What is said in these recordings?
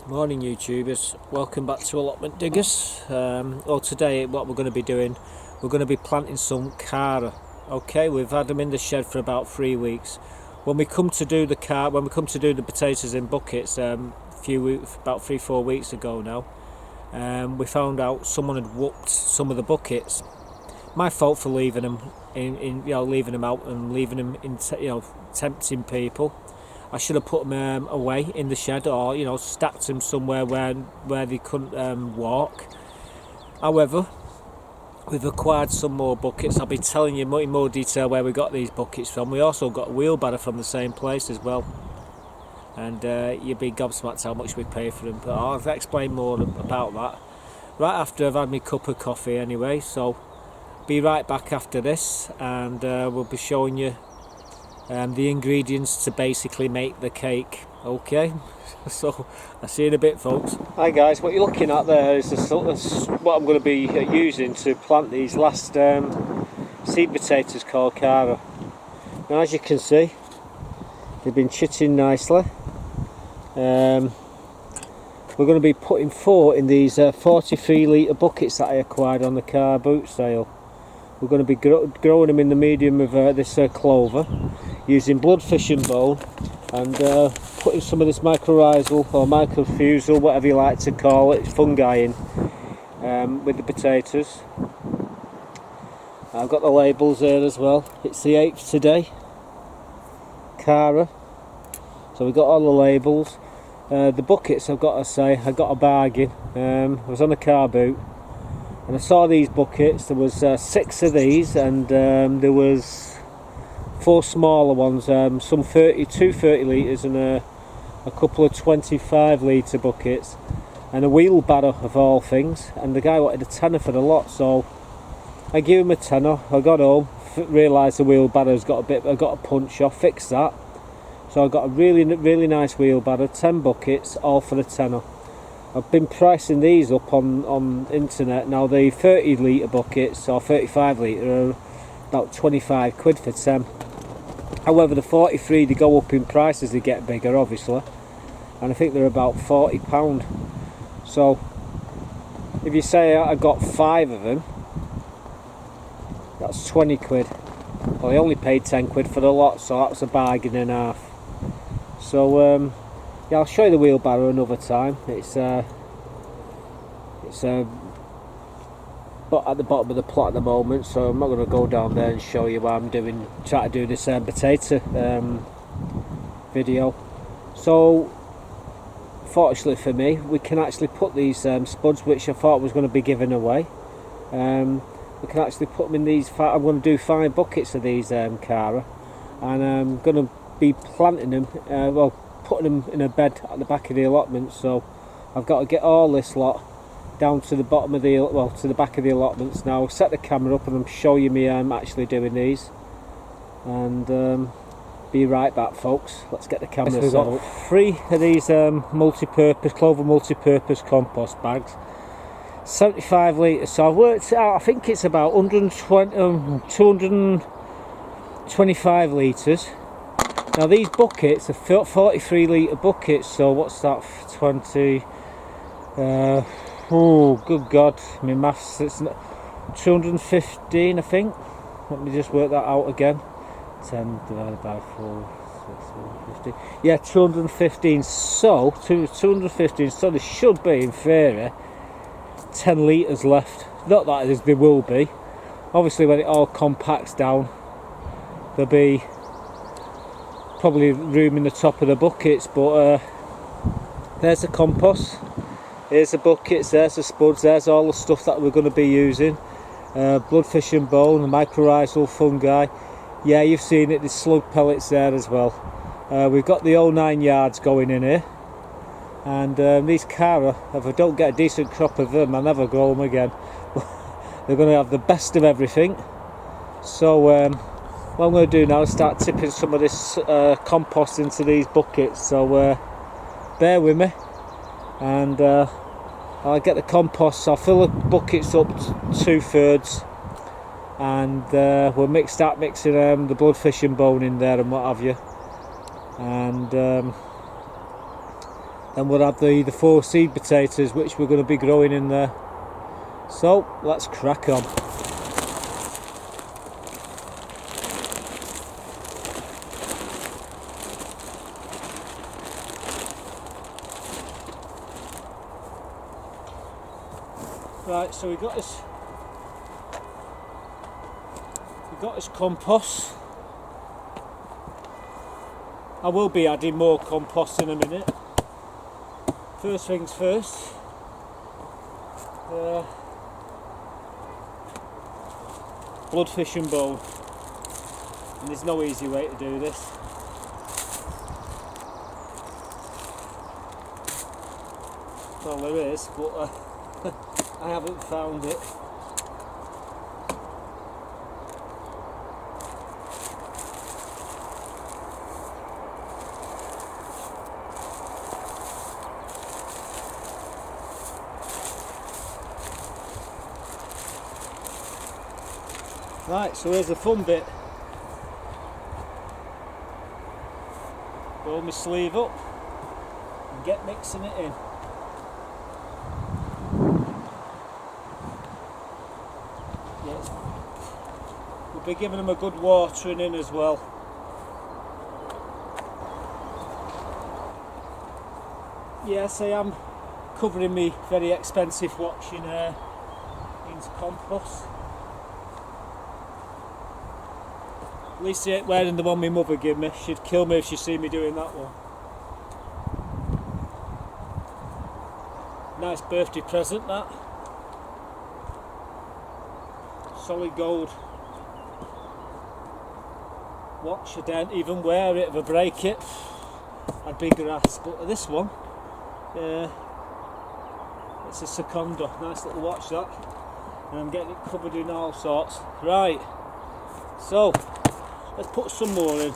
Morning YouTubers, welcome back to Allotment Diggers. Well, today what we're going to be doing, we're going to be planting some Cara. Okay, we've had them in the shed for about 3 weeks. When we come to do the potatoes in buckets, about 3-4 weeks ago now, we found out someone had whooped some of the buckets. My fault for leaving them leaving them out and leaving them in, tempting people. I should have put them away in the shed, or stacked them somewhere where they couldn't walk. However, we've acquired some more buckets. I'll be telling you in more detail where we got these buckets from. We also got a wheelbarrow from the same place as well, and you'd be gobsmacked how much we pay for them, but I'll explain more about that right after I've had my cup of coffee anyway. So be right back after this, and we'll be showing you the ingredients to basically make the cake. Okay, so I'll see you in a bit, folks. Hi guys, what you're looking at there is what I'm going to be using to plant these last seed potatoes called Cara. Now, as you can see, they've been chitting nicely. We're going to be putting 4 in these 43 litre buckets that I acquired on the car boot sale. We're going to be growing them in the medium of this clover, using blood fish and bone, and putting some of this mycorrhizal or microfusal, whatever you like to call it, fungi in with the potatoes. I've got the labels here as well. It's the 8th today, Cara. So we've got all the labels. The buckets, I've got to say, I got a bargain. I was on a car boot, and I saw these buckets. There was 6 of these, and there was 4 smaller ones, some 30 litres and a couple of 25 litre buckets, and a wheelbarrow of all things. And the guy wanted a tenner for the lot, so I gave him a tenner. I got home, realised the wheelbarrow's got a punch off, fixed that. So I got a really nice wheelbarrow, 10 buckets, all for a tenner. I've been pricing these up on internet. Now the 30 litre buckets or 35 litre are about 25 quid for 10. However, the 43, they go up in price as they get bigger, obviously, and I think they're about £40. So if you say I got 5 of them, that's 20 quid. Well, I only paid 10 quid for the lot, so that's a bargain and a half. So yeah, I'll show you the wheelbarrow another time. It's but at the bottom of the plot at the moment, so I'm not going to go down there and show you what I'm doing, try to do this potato video. So fortunately for me, we can actually put these spuds, which I thought was going to be given away, we can actually put them in these. I'm going to do 5 buckets of these Cara, and I'm going to be planting them, putting them in a bed at the back of the allotment. So I've got to get all this lot down to the bottom of to the back of the allotments. Now I'll set the camera up and I'm show you me actually doing these, and be right back, folks. Let's get the camera set up. 3 of these clover multi-purpose compost bags, 75 litres. So I've worked it out, I think it's about 225 litres. Now these buckets are 43 litre buckets, so what's that, 20, oh good god, my maths, it's 215 I think. Let me just work that out again. 10 divided by 4, 6, 15. Yeah, 215, so 215, so there should be, in theory, 10 litres left. Not that there will be. Obviously when it all compacts down, there'll be probably room in the top of the buckets, but there's the compost, here's the buckets, there's the spuds, there's all the stuff that we're going to be using. Blood fish and bone, the mycorrhizal fungi, yeah, you've seen it, there's slug pellets there as well. We've got the whole 9 yards going in here, and these Cara, if I don't get a decent crop of them, I'll never grow them again. They're going to have the best of everything. So what I'm going to do now is start tipping some of this compost into these buckets, so bear with me, and I'll get the compost. I'll fill the buckets up to 2/3, and we'll start mixing the blood fish and bone in there and what have you, and Then we'll have the 4 seed potatoes which we're going to be growing in there. So let's crack on. Right, so we got this compost. I will be adding more compost in a minute. First things first, bloodfish and bone, and there's no easy way to do this. Well, there is, but I haven't found it. Right, so here's the fun bit. Roll my sleeve up and get mixing it in. Yes. We'll be giving them a good watering in as well. Yes, I am covering me very expensive watching into compost. At least he ain't wearing the one my mother gave me. She'd kill me if she seen me doing that one. Nice birthday present, that. Solid gold watch. I don't even wear it if I break it. I'd be grass, but this one, it's a Secondo. Nice little watch, that. And I'm getting it covered in all sorts. Right, so let's put some more in.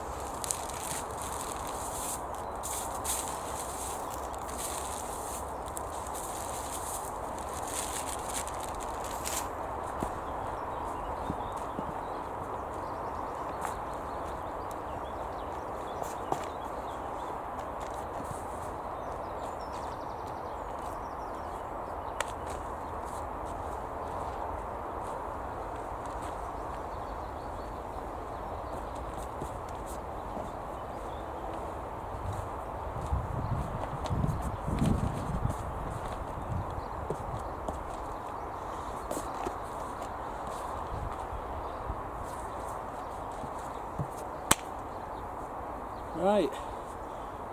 Right,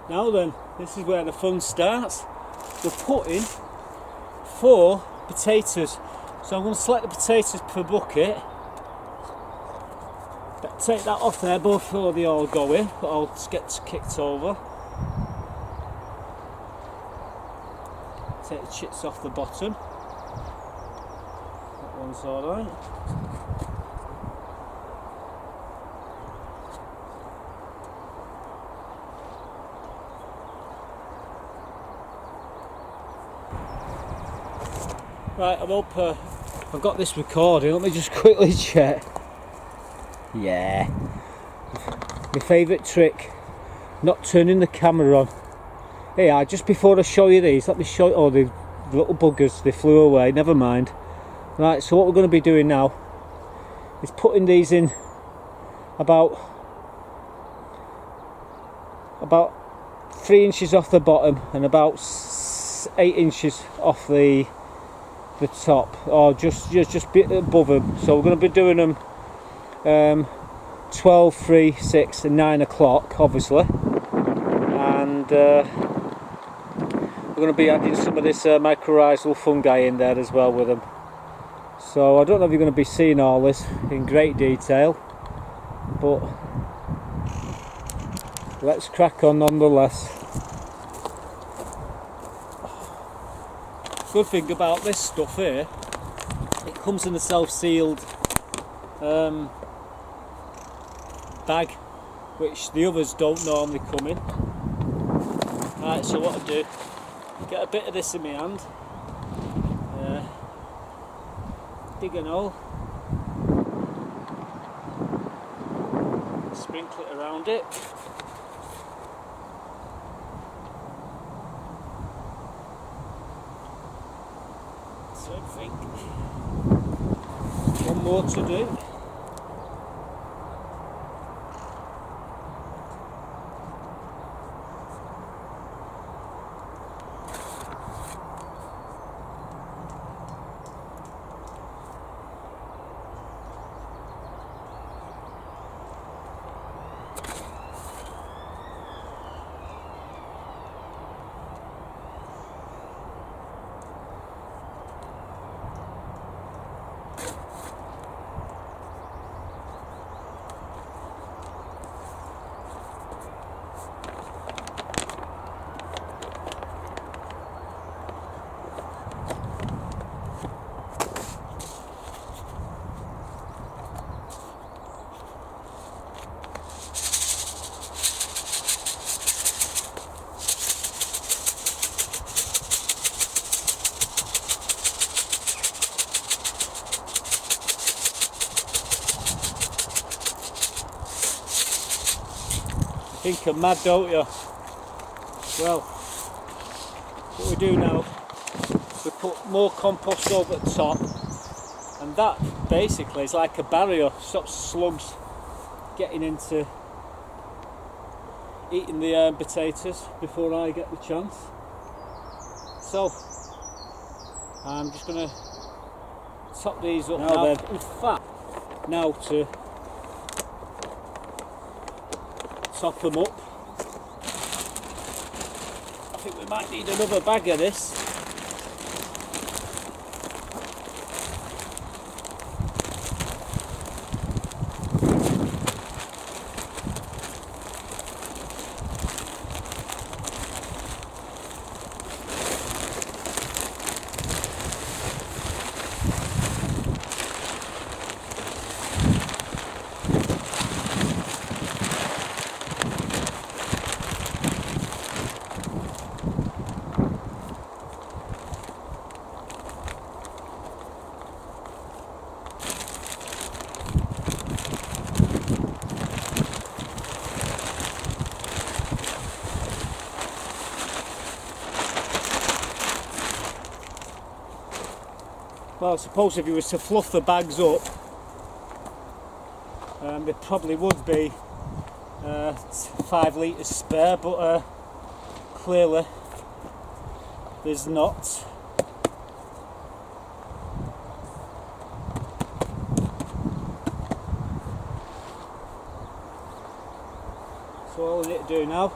now then, this is where the fun starts. We're putting 4 potatoes. So I'm going to select the potatoes per bucket. Take that off there before they all go in, but I'll just get kicked over. Take the chits off the bottom. That one's alright. Right, I'm up. I've got this recording. Let me just quickly check. Yeah. My favourite trick, not turning the camera on. Hey, just before I show you these, let me show you. Oh, the little buggers, they flew away. Never mind. Right, so what we're going to be doing now is putting these in about 3 inches off the bottom and about 8 inches off the top, or just bit above them. So we're going to be doing them 12, 3, 6 and 9 o'clock obviously, and we're going to be adding some of this mycorrhizal fungi in there as well with them. So I don't know if you're going to be seeing all this in great detail, but let's crack on nonetheless. Good thing about this stuff here, it comes in a self-sealed bag, which the others don't normally come in. Right, so what I do, get a bit of this in my hand, dig an hole, sprinkle it around it. more to do. Think I'm mad, don't you? Well, what we do now, we put more compost over the top, and that basically is like a barrier, stops slugs getting into eating the potatoes before I get the chance. So I'm just going to top these up now. In fact, now to top them up, I think we might need another bag of this. Well, I suppose if you was to fluff the bags up, there probably would be 5 litres spare, but clearly there's not. So all I need to do now,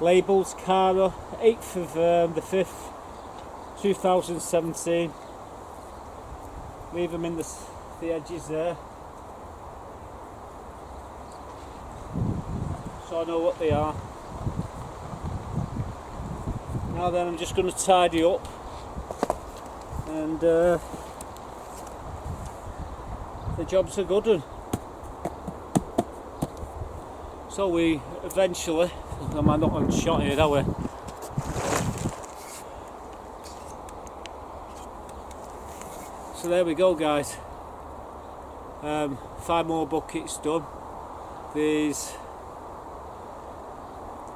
labels Cara, 8th of the 5th 2017. Leave them in the edges there, so I know what they are. Now then, I'm just going to tidy up, and the job's a good one. So we eventually, I'm not on shot here, are we? So there we go, guys. 5 more buckets done. There's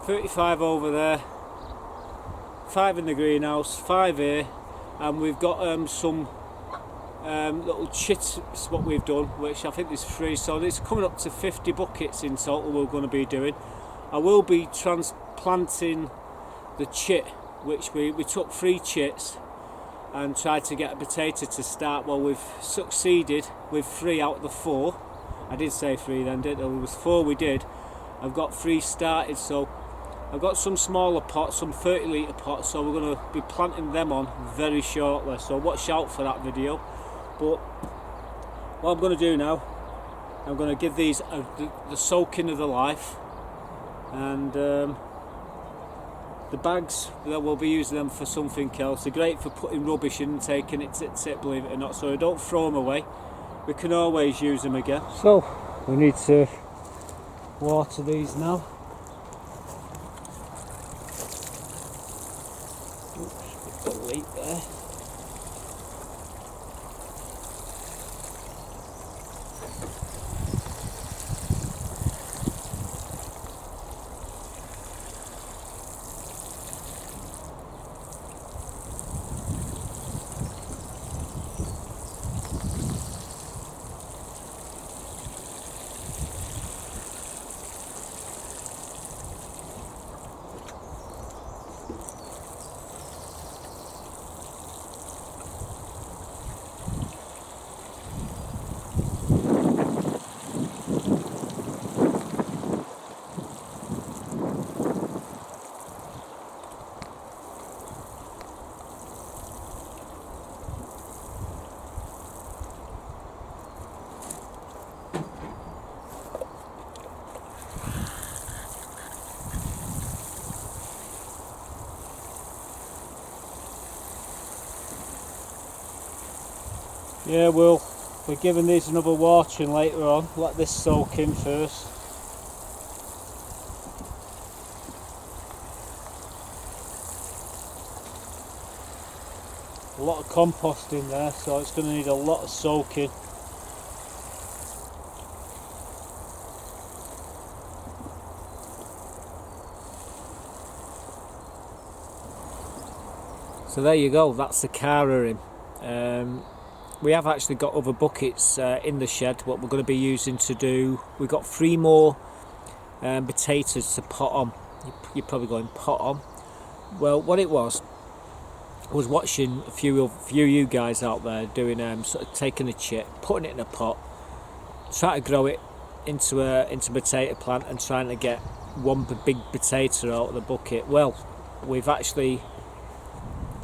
35 over there, 5 in the greenhouse, 5 here, and we've got some little chits, what we've done, which I think is 3, so it's coming up to 50 buckets in total we're going to be doing. I will be transplanting the chit, which we took 3 chits and tried to get a potato to start. Well, we've succeeded with 3 out of the 4. I did say 3 then, didn't I? It was 4 we did. I've got 3 started, so I've got some smaller pots, some 30 litre pots, so we're going to be planting them on very shortly, so watch out for that video. But what I'm going to do now, I'm going to give these the soaking of the life, and the bags, we'll be using them for something else. They're great for putting rubbish in and taking it to tip, believe it or not, so don't throw them away. We can always use them again. So we need to water these now. Oops, got a leak there. Yeah, we're giving these another watering later on. Let this soak in first. A lot of compost in there, so it's going to need a lot of soaking. So there you go, that's the Cara in. We have actually got other buckets in the shed, what we're going to be using to do. We've got 3 more potatoes to pot on. You're probably going, pot on? Well, what it was, I was watching a few of you guys out there doing sort of taking a chip, putting it in a pot, trying to grow it into a potato plant and trying to get one big potato out of the bucket. Well, we've actually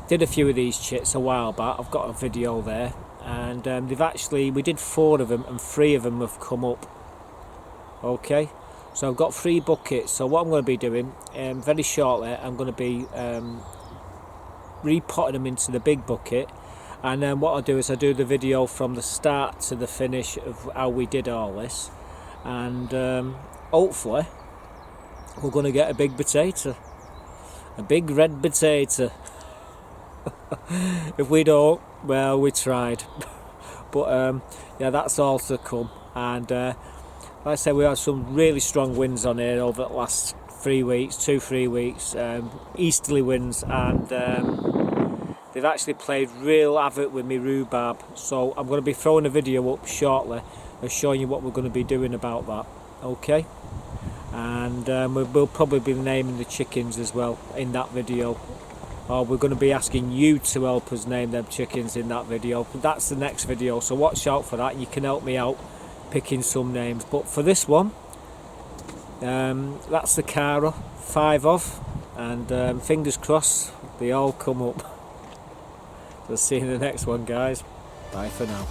did a few of these chits a while back. I've got a video there, and we did 4 of them and 3 of them have come up. Okay, so I've got 3 buckets. So what I'm going to be doing very shortly, I'm going to be repotting them into the big bucket, and then what I'll do is I do the video from the start to the finish of how we did all this, and hopefully we're going to get a big potato, a big red potato. If we don't, well, we tried. But yeah, that's all to come. And like I said, we had some really strong winds on here over the last 3 weeks, 2-3 weeks, easterly winds, and they've actually played real havoc with me rhubarb. So I'm going to be throwing a video up shortly and showing you what we're going to be doing about that. Okay, and we'll probably be naming the chickens as well in that video. Or we're going to be asking you to help us name them chickens in that video. That's the next video, so watch out for that, and you can help me out picking some names. But for this one, that's the Cara, 5 of, and fingers crossed they all come up. So see you in the next one, guys. Bye for now.